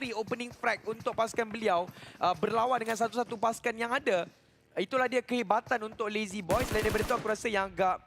Dari opening frag untuk pasukan beliau berlawan dengan satu-satu pasukan yang ada. Itulah dia kehebatan untuk Lazy Boys. Selain daripada itu aku rasa yang agak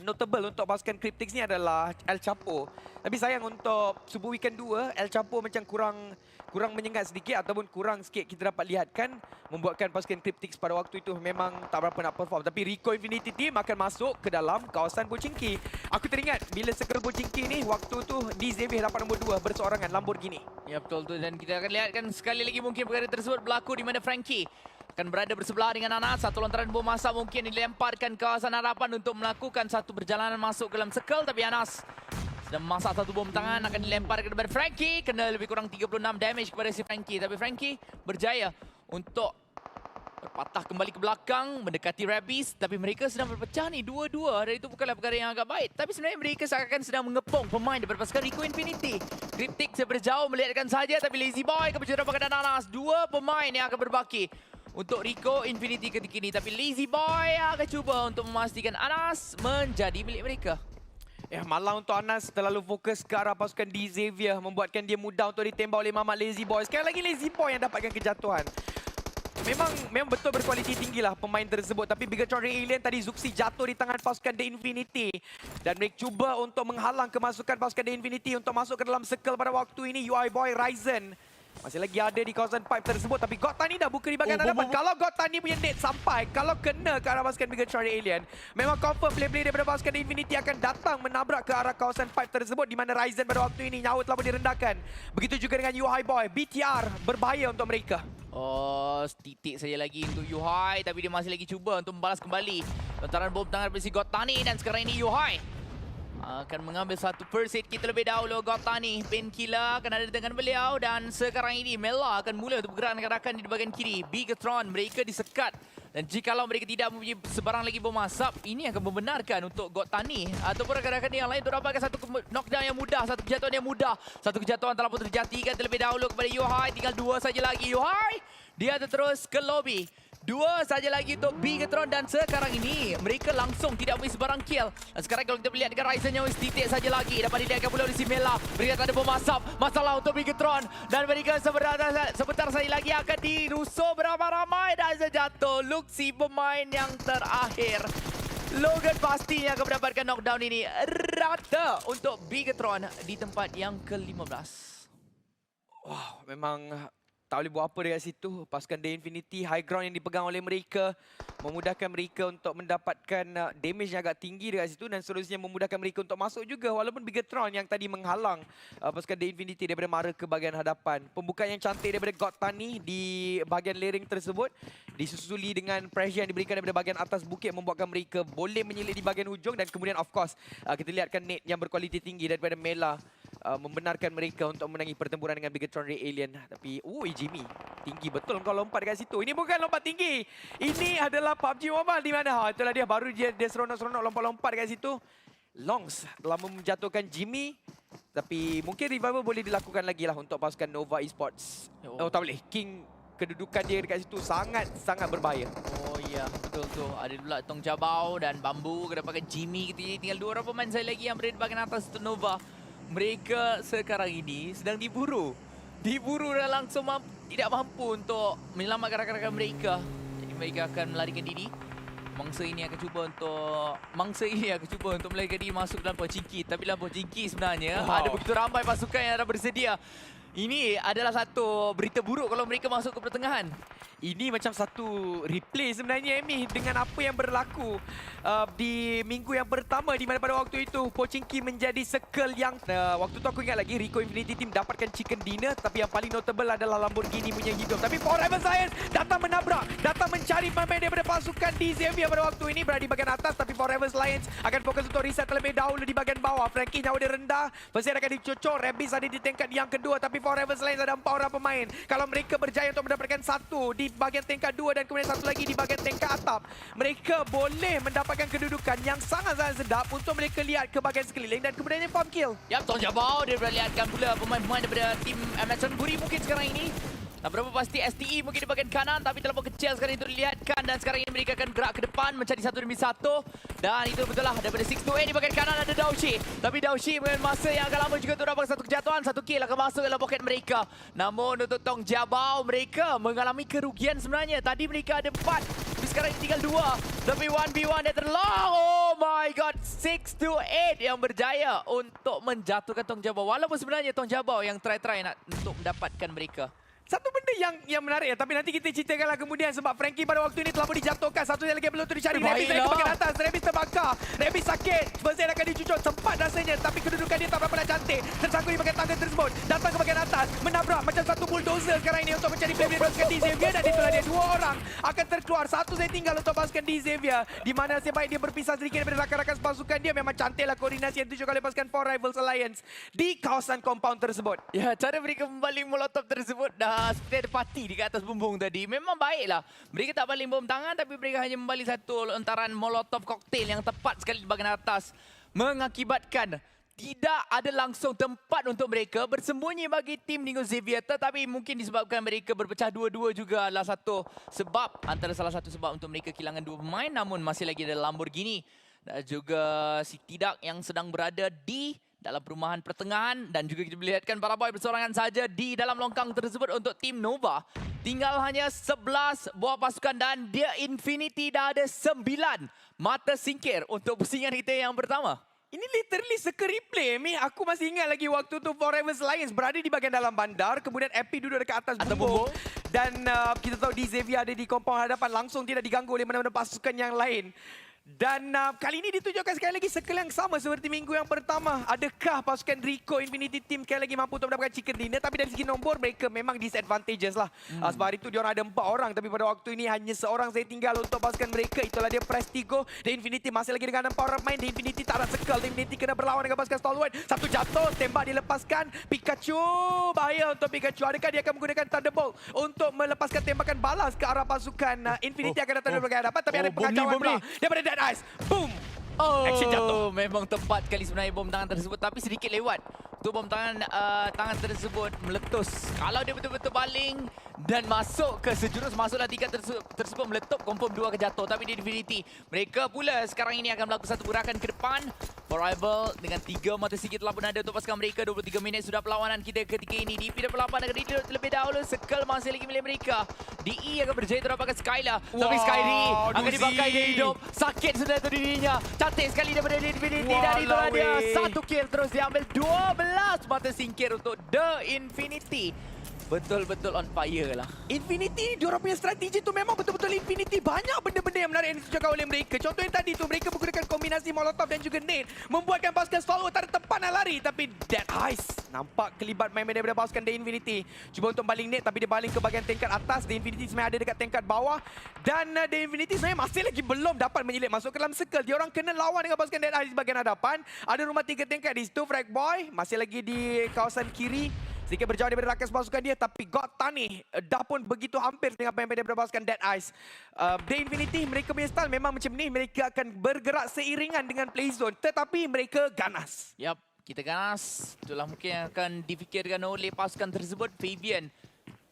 notable untuk pasukan Cryptix ni adalah El Chapo. Tapi sayang untuk Subuh Weekend 2, El Chapo macam kurang menyengat sedikit ataupun kurang sikit kita dapat lihatkan, membuatkan pasukan Cryptix pada waktu itu memang tak berapa nak perform. Tapi Rico Infinity Team akan masuk ke dalam kawasan Pochinki. Aku teringat bila circle Pochinki ni waktu tu di Xavier dapat nombor 2 berseorangan Lamborghini. Ya betul tu, dan kita akan lihatkan sekali lagi mungkin perkara tersebut berlaku di mana Frankie akan berada bersebelah dengan Anas. Satu lontaran bom masak mungkin dilemparkan ke kawasan harapan untuk melakukan satu perjalanan masuk ke dalam circle. Tapi Anas sedang memasak satu bom tangan, akan dilemparkan kepada Frankie. Kena lebih kurang 36 damage kepada si Frankie. Tapi Frankie berjaya untuk berpatah kembali ke belakang, mendekati Rabbies. Tapi mereka sedang berpecah ni dua-dua, dan itu bukanlah perkara yang agak baik. Tapi sebenarnya mereka seakan sedang mengepung pemain daripada pasukan Rico Infinity. Cryptix daripada jauh melihatkan saja, tapi Lazy Boy akan berjuang dengan Anas. Dua pemain yang akan berbaki untuk Rico Infinity ketika ini. Tapi Lazy Boy akan cuba untuk memastikan Anas menjadi milik mereka. Malah untuk Anas terlalu fokus ke arah pasukan di Xavier, membuatkan dia mudah untuk ditembak oleh Mamat Lazy Boy. Sekali lagi Lazy Boy yang dapatkan kejatuhan. Memang betul berkualiti tinggi lah pemain tersebut. Tapi Bigatron Ray Alien tadi Zuxi jatuh di tangan pasukan The Infinity. Dan mereka cuba untuk menghalang kemasukan pasukan The Infinity untuk masuk ke dalam circle pada waktu ini. UI Boy Ryzen masih lagi ada di kawasan pipe tersebut. Tapi God Tani dah buka di bahagian hadapan. Kalau God Tani punya net sampai, kalau kena ke arah pasukan Bigatron Ray Alien, memang confirm play-play daripada pasukan The Infinity akan datang menabrak ke arah kawasan pipe tersebut. Di mana Ryzen pada waktu ini nyawa telah pun direndahkan. Begitu juga dengan UI Boy. BTR berbahaya untuk mereka. Oh, titik saja lagi untuk Yuhai, tapi dia masih lagi cuba untuk membalas kembali lontaran bom tangan daripada si Gotani. Dan sekarang ini Yuhai akan mengambil satu first aid kit terlebih dahulu. Gotani, painkiller akan ada di tangan beliau. Dan sekarang ini Mela akan mula untuk bergerak gerakan di bahagian kiri. Bigatron, mereka disekat. Dan jikalau mereka tidak mempunyai sebarang lagi bom asap, ini akan membenarkan untuk Gotani ataupun rakan-rakan yang lain untuk dapatkan satu knockdown yang mudah, satu kejatuhan yang mudah. Satu kejatuhan telah pun terjadikan terlebih dahulu kepada Yuhai. Tinggal dua saja lagi. Yuhai, dia terus ke lobby. Dua saja lagi untuk Bigatron, dan sekarang ini mereka langsung tidak mempunyai sebarang kill. Dan sekarang kalau kita melihat dengan Ryzen yang titik saja lagi, dapat dilihatkan pula oleh si Mela. Mereka tak ada bom asap, masalah untuk Bigatron. Dan mereka sebentar saja lagi akan dirusuh beramai-ramai dan jatuh. Luxi pemain yang terakhir. Logan pastinya akan mendapatkan knockdown ini. Rata untuk Bigatron di tempat yang ke-15. Wow, memang tak boleh buat apa dekat situ. Pasukan The Infinity, high ground yang dipegang oleh mereka memudahkan mereka untuk mendapatkan damage yang agak tinggi dekat situ, dan seterusnya memudahkan mereka untuk masuk juga. Walaupun Bigatron yang tadi menghalang pasukan The Infinity daripada mara ke bahagian hadapan. Pembukaan yang cantik daripada God Tani di bahagian lereng tersebut disusuli dengan pressure yang diberikan daripada bahagian atas bukit, membuatkan mereka boleh menyelit di bahagian hujung. Dan kemudian of course kita lihatkan net yang berkualiti tinggi daripada Mela membenarkan mereka untuk menangi pertempuran dengan Bigatron Ray Alien. Tapi Jimmy, tinggi betul kau lompat dekat situ. Ini bukan lompat tinggi. Ini adalah PUBG Mobile di mana itulah dia, baru dia seronok-seronok lompat-lompat dekat situ. Longs telah menjatuhkan Jimmy. Tapi mungkin revival boleh dilakukan lagi lah untuk pasukan Nova Esports. Oh tak boleh. King, kedudukan dia dekat situ sangat berbahaya. Oh ya, betul tu. Ada pula Tong Jabau dan Bambu akan dapatkan Jimmy. Tinggal dua orang pemain saya lagi yang berada di bahagian atas untuk Nova. Mereka sekarang ini sedang diburu dan langsung tidak mampu untuk menyelamatkan rakan-rakan mereka. Jadi mereka akan melarikan diri. Mangsa ini akan cuba untuk melarikan diri masuk dalam Pochinki. Tapi dalam Pochinki sebenarnya ada begitu ramai pasukan yang ada bersedia. Ini adalah satu berita buruk kalau mereka masuk ke pertengahan. Ini macam satu replay sebenarnya, Amy, dengan apa yang berlaku di minggu yang pertama, di mana pada waktu itu Pochinki menjadi circle yang waktu tu aku ingat lagi Rico Infinity Team dapatkan chicken dinner, tapi yang paling notable adalah Lamborghini punya hidup. Tapi Forever Science datang menabrak, datang mencari pemain daripada pasukan di Xavier pada waktu ini berada di bahagian atas. Tapi Forever Science akan fokus untuk reset terlebih dahulu di bahagian bawah. Frankie nyawa dia rendah, Persen akan dicocok. Rabbies ada di tingkat yang kedua, tapi Forever Science ada 4 orang pemain. Kalau mereka berjaya untuk mendapatkan satu di bahagian tingkat 2 dan kemudian satu lagi di bahagian tingkat atap, mereka boleh mendapatkan kedudukan yang sangat-sangat sedap untuk mereka lihat ke bahagian sekeliling dan kemudiannya farm kill. Yap, Tong Jabau dia boleh lihatkan pula pemain-pemain daripada tim MSN Buri mungkin sekarang ini. Tak berapa pasti STE mungkin di bahagian kanan, tapi terlalu kecil sekarang untuk dilihatkan. Dan sekarang ini mereka akan gerak ke depan mencari 1 demi 1. Dan itu betul lah, daripada 6 to 8 di bahagian kanan ada Daushi. Tapi Daushi dengan masa yang agak lama juga untuk dapat satu kejatuhan. 1 kill akan masuk dalam poket mereka. Namun untuk Tong Jabau, mereka mengalami kerugian sebenarnya. Tadi mereka ada 4, tapi sekarang ini tinggal 2. Tapi 1v1 dia terlong. Oh my god, 6 to 8 yang berjaya untuk menjatuhkan Tong Jabau. Walaupun sebenarnya Tong Jabau yang try-try nak untuk mendapatkan mereka. Satu benda yang menarik ya, tapi nanti kita ceritakanlah kemudian sebab Frankie pada waktu ini telah pun dijatuhkan. Satu yang lagi belum tu dicari. Rebis naik ke bahagian atas. Rebis terbakar. Rebis sakit. First aid akan dicucuk. Sempat rasanya, tapi kedudukan dia tak berapa nak cantik. Tersangkut di bahagian tangga tersebut. Datang ke bahagian atas. Menabrak macam satu bulldozer sekarang ini untuk mencari player pasukan D Xavier. Dan itulah dia, 2 orang akan terkeluar. 1 saya tinggal untuk pasukan D Xavier. Di mana sebaik dia berpisah sedikit daripada rakan-rakan pasukan dia. Memang cantiklah koordinasi yang ditunjukkan oleh pasukan Four Rivals Alliance di kawasan compound tersebut. Ya, cara mereka membalik molotov tersebut dah seperti ada parti di atas bumbung tadi. Memang baiklah. Mereka tak balik bom tangan, tapi mereka hanya membalik satu lontaran molotov koktail yang tepat sekali di bahagian atas. Mengakibatkan tidak ada langsung tempat untuk mereka bersembunyi bagi tim Dingo Xavier. Tetapi mungkin disebabkan mereka berpecah dua-dua juga adalah satu sebab. Antara salah satu sebab untuk mereka kehilangan 2 pemain. Namun masih lagi ada Lamborghini dan juga si Tidak yang sedang berada di dalam perumahan pertengahan. Dan juga kita melihatkan para boy bersorangan saja di dalam longkang tersebut untuk tim Nova. Tinggal hanya 11 buah pasukan dan dia Infinity dah ada 9 mata singkir untuk pusingan kita yang pertama. Ini literally seke-replay, Mi. Aku masih ingat lagi waktu tu Four Rivals Alliance berada di bahagian dalam bandar. Kemudian Epi duduk dekat atas bumbung. Dan kita tahu di Xavier ada di kompon hadapan. Langsung tidak diganggu oleh mana-mana pasukan yang lain. Dan kali ini ditunjukkan sekali lagi sekel yang sama seperti minggu yang pertama. Adakah pasukan Rico Infinity Team sekali lagi mampu untuk mendapatkan chicken dinner? Tapi dari segi nombor mereka memang disadvantages lah. Sebab hari itu diorang ada 4 orang. Tapi pada waktu ini hanya seorang saya tinggal untuk pasukan mereka. Itulah dia Prestigo. The Infinity masih lagi dengan 4 orang main. The Infinity tak ada sekel. The Infinity kena berlawan dengan pasukan Stalwart. Satu jatuh, tembak dilepaskan. Pikachu, bahaya untuk Pikachu. Adakah dia akan menggunakan Thunderbolt untuk melepaskan tembakan balas ke arah pasukan Infinity akan datang dari hadapan. Tapi ada pengacauan pula daripada Dead Eyes. Boom! Action jatuh. Memang tepat kali sebenarnya bom tangan tersebut. Tapi sedikit lewat. Tu bom tangan tersebut meletus. Kalau dia betul-betul baling dan masuk ke sejurus, masuklah 3 tersebut meletup. Confirm 2 akan jatuh. Tapi di Infinity, mereka pula sekarang ini akan melakukan satu gerakan ke depan. For Rival dengan 3 mata sikit telah pun ada untuk pasukan mereka. 23 minit sudah perlawanan kita ketika ini. DP dan perlawanan akan reload terlebih dahulu. Circle masih lagi milik mereka. DE akan berjaya untuk dapatkan Skylar. Tapi Skyri akan dipakai dia hidup. Sakit sudah tu dirinya. Cantik sekali daripada Infinity. Dan itulah dia. 1 kill terus diambil. 12 mata singkir untuk The Infinity. Betul-betul on fire lah. Infinity, diorang punya strategi tu memang betul-betul Infinity. Banyak benda-benda yang menarik yang ditunjukkan oleh mereka. Contoh yang tadi tu, mereka menggunakan kombinasi Molotov dan juga nade. Membuatkan pasukan Stalwart tak ada tempat nak lari. Tapi Dead Eyes nampak kelibat main-main daripada pasukan The Infinity. Cuba untuk baling nade tapi dia baling ke bahagian tingkat atas. The Infinity sebenarnya ada dekat tingkat bawah. Dan The Infinity sebenarnya masih lagi belum dapat menyelit masuk ke dalam circle. Diorang kena lawan dengan pasukan Dead Eyes di bahagian hadapan. Ada rumah 3 tingkat di situ. Frag Boy masih lagi di kawasan kiri. Sedikit berjauh daripada rakan pasukan dia, tapi God Tani dah pun begitu hampir dengan pemain daripada pasukan Dead Eyes. The Infinity, mereka punya style memang macam ni. Mereka akan bergerak seiringan dengan play zone, tetapi mereka ganas. Yap, kita ganas. Itulah mungkin yang akan difikirkan oleh pasukan tersebut. Fabian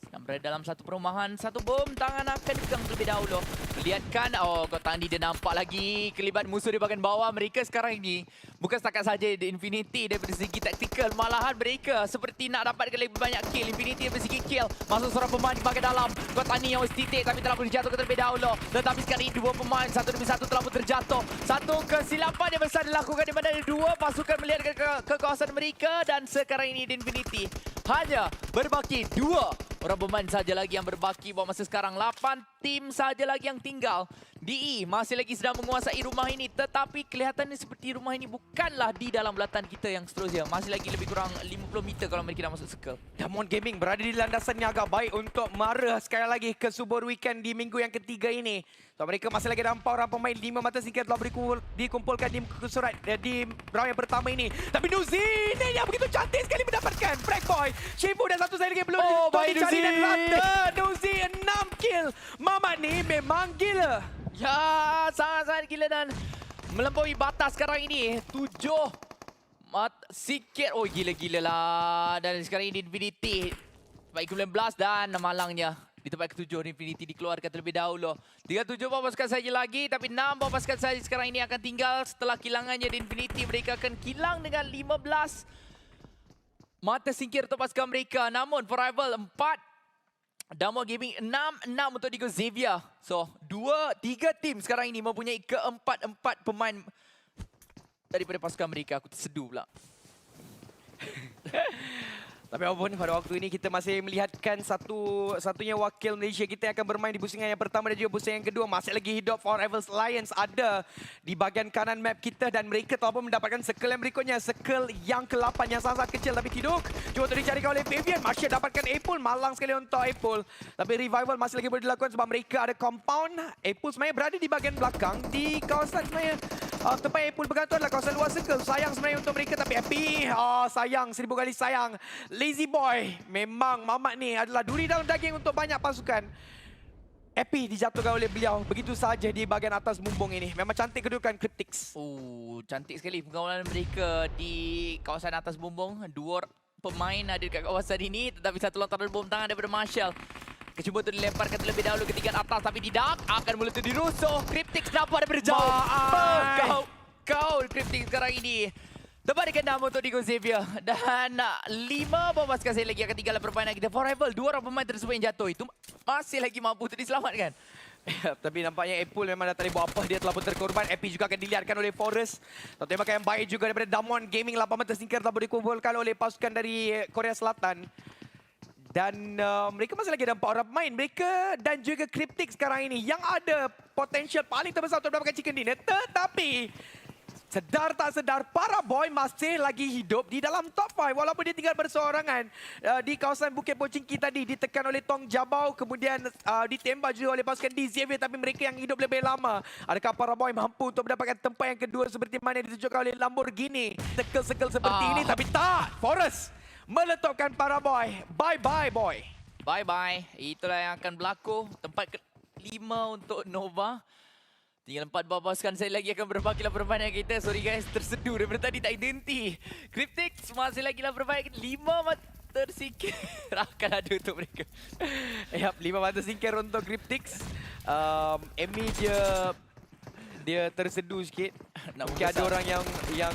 sedang berada dalam satu perumahan. Satu bom tangan akan dipegang terlebih dahulu. Lihatkan, God Tani dia nampak lagi kelibat musuh di bahagian bawah. Mereka sekarang ini bukan setakat saja The Infinity daripada segi taktikal, malahan mereka seperti nak dapatkan lebih banyak kill. Infinity daripada segi kill, masuk seorang pemain di bahagian dalam. God Tani yang titik tapi telah pun dijatuhkan terlebih dahulu. Tetapi sekarang ini 2 pemain, 1 demi 1 telah pun terjatuh. Satu kesilapan yang besar dilakukan di mana 2 pasukan melihat ke kawasan mereka. Dan sekarang ini The Infinity hanya berbaki 2 orang pemain saja lagi yang berbaki. Buat masa sekarang 8 tim saja lagi yang tinggal. DE masih lagi sedang menguasai rumah ini. Tetapi kelihatannya seperti rumah ini bukanlah di dalam belatan kita yang seterusnya. Masih lagi lebih kurang 50 meter kalau mereka dah masuk circle. Diamond Gaming berada di landasan yang agak baik untuk marah sekali lagi ke Subur Weekend di minggu yang ketiga ini. So, mereka masih lagi ada 4 orang pemain. 5 mata singkat telah dikumpulkan di muka surat di round yang pertama ini. Tapi Nuzi yang begitu cantik sekali mendapatkan Frag Boy. Shifu dan satu saya lagi belum dicari dan rata. Nuzi 6 kill. Mamat ni memang gila. Ya, sangat-sangat gila dan melampaui batas sekarang ini. 7 sikit. Oh, gila-gila lah. Dan sekarang ini Infinity tempat ke-19 dan malangnya di tempat ke-7 Infinity dikeluarkan terlebih dahulu. 37 bawah pasukan saja lagi, tapi 6 bawah pasukan saja sekarang ini akan tinggal setelah kilangannya di Infinity. Mereka akan kilang dengan 15 mata singkir untuk pasukan mereka. Namun for rival 4, Damwon Gaming 6 untuk Digo Xavier. So 3 tim sekarang ini mempunyai keempat-empat pemain daripada pasukan mereka. Aku terseduh pula. Tapi apapun pada waktu ini kita masih melihatkan satunya wakil Malaysia kita yang akan bermain di pusingan yang pertama dan juga pusingan yang kedua. Masih lagi hidup for Rivals Lions ada di bahagian kanan map kita dan mereka telah pun mendapatkan circle yang berikutnya. Circle yang ke-8 yang sangat kecil tapi tidur. Cuba dicarikan oleh Fabian. Masih dapatkan Apple. Malang sekali untuk Apple. Tapi revival masih lagi boleh dilakukan sebab mereka ada compound. Apple sebenarnya berada di bahagian belakang di kawasan sebenarnya. Tempat Apple bergantung adalah kawasan luar circle. Sayang sebenarnya untuk mereka tapi happy. Sayang, 1000 kali sayang. Lazy Boy. Memang Mamat ni adalah duri dalam daging untuk banyak pasukan. Happy dijatuhkan oleh beliau. Begitu saja di bahagian atas bumbung ini. Memang cantik kedudukan Cryptix. Cantik sekali pengawalan mereka di kawasan atas bumbung. 2 pemain ada dekat kawasan ini. Tetapi satu lontaran bom tangan daripada Marshall. Cuba untuk dilemparkan terlebih dahulu ke tingkat atas tapi tidak akan mula tu dirusuh. Cryptix nampak daripada jauh. Kau Cryptix sekarang ini. Tepat dekat nama untuk Digo Xavier. Dan 5 bawah pasukan saya lagi akan tinggal permainan kita. For rival, 2 orang pemain tersebut yang jatuh itu masih lagi mampu untuk diselamatkan. Tapi nampaknya Apple memang dah tak boleh buat apa. Dia telah pun terkorban. Epi juga akan dilihatkan oleh Forest. Tembakan yang baik juga daripada Damwon Gaming. 8 mata singkir telah boleh dikumpulkan oleh pasukan dari Korea Selatan. Dan mereka masih lagi ada 4 orang pemain. Mereka dan juga Cryptix sekarang ini yang ada potensial paling terbesar untuk mendapatkan chicken dinner. Tetapi sedar tak sedar, Paraboy masih lagi hidup di dalam top 5 walaupun dia tinggal berseorangan di kawasan Bukit Pochinki tadi. Ditekan oleh Tong Jabau, kemudian ditembak juga oleh pasukan di Xavier, tapi mereka yang hidup lebih lama. Adakah Paraboy mampu untuk mendapatkan tempat yang kedua seperti mana yang ditunjukkan oleh Lamborghini? Circle-circle seperti ini, tapi tak! Forest meletupkan Paraboy. Bye-bye, boy. Bye-bye. Itulah yang akan berlaku. Tempat ke-5 untuk Nova. Tinggal 4 bawah pasukan saya lagi akan berbagilah permainan kita. Sorry guys, terseduh daripada tadi tak identiti. Cryptix masih lagi lah berbaik. 5 mata singkir akan ada untuk mereka. Yap, 5 mata singkir untuk Cryptix. Emi dia terseduh sikit. Mungkin ada orang yang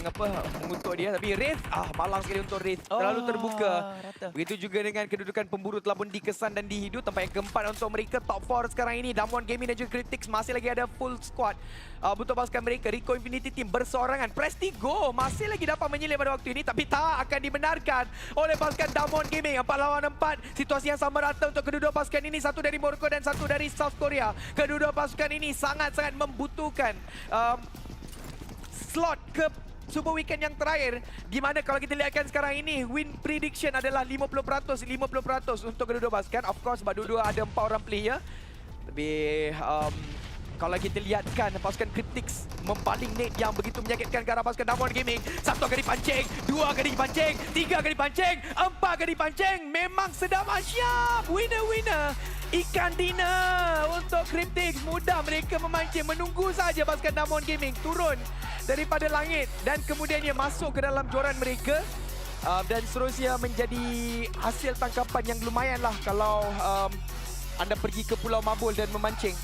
mengutuk dia, tapi Wraith malang sekali untuk Wraith. Terlalu terbuka. Rata. Begitu juga dengan kedudukan pemburu telah pun dikesan dan dihidu. Tempat yang keempat untuk mereka top 4 sekarang ini. Damwon Gaming dan juga Cryptix masih lagi ada full squad untuk pasukan mereka. Rico Infinity Team berseorangan. Prestigo masih lagi dapat menyilip pada waktu ini, tapi tak akan dibenarkan oleh pasukan Damwon Gaming. 4 lawan 4. Situasi yang sama rata untuk kedua pasukan ini. Satu dari Morocco dan satu dari South Korea. Kedua pasukan ini sangat-sangat membutuhkan slot ke Super Weekend yang terakhir, di mana kalau kita lihatkan sekarang ini win prediction adalah 50% untuk kedua pasukan. Of course sebab dua-dua ada 4 orang player. Tapi kalau kita lihatkan pasukan Cryptix mempaling net yang begitu menyakitkan ke arah pasukan Damwon Gaming. 1 akan dipancing, 2 akan dipancing, 3 akan dipancing, 4 akan dipancing. Memang sedap asyap. Winner. Ikan dinner untuk Cryptix. Mudah mereka memancing. Menunggu saja pasukan Damwon Gaming turun daripada langit dan kemudiannya masuk ke dalam joran mereka. Dan seterusnya menjadi hasil tangkapan yang lumayan lah kalau anda pergi ke Pulau Mabul dan memancing.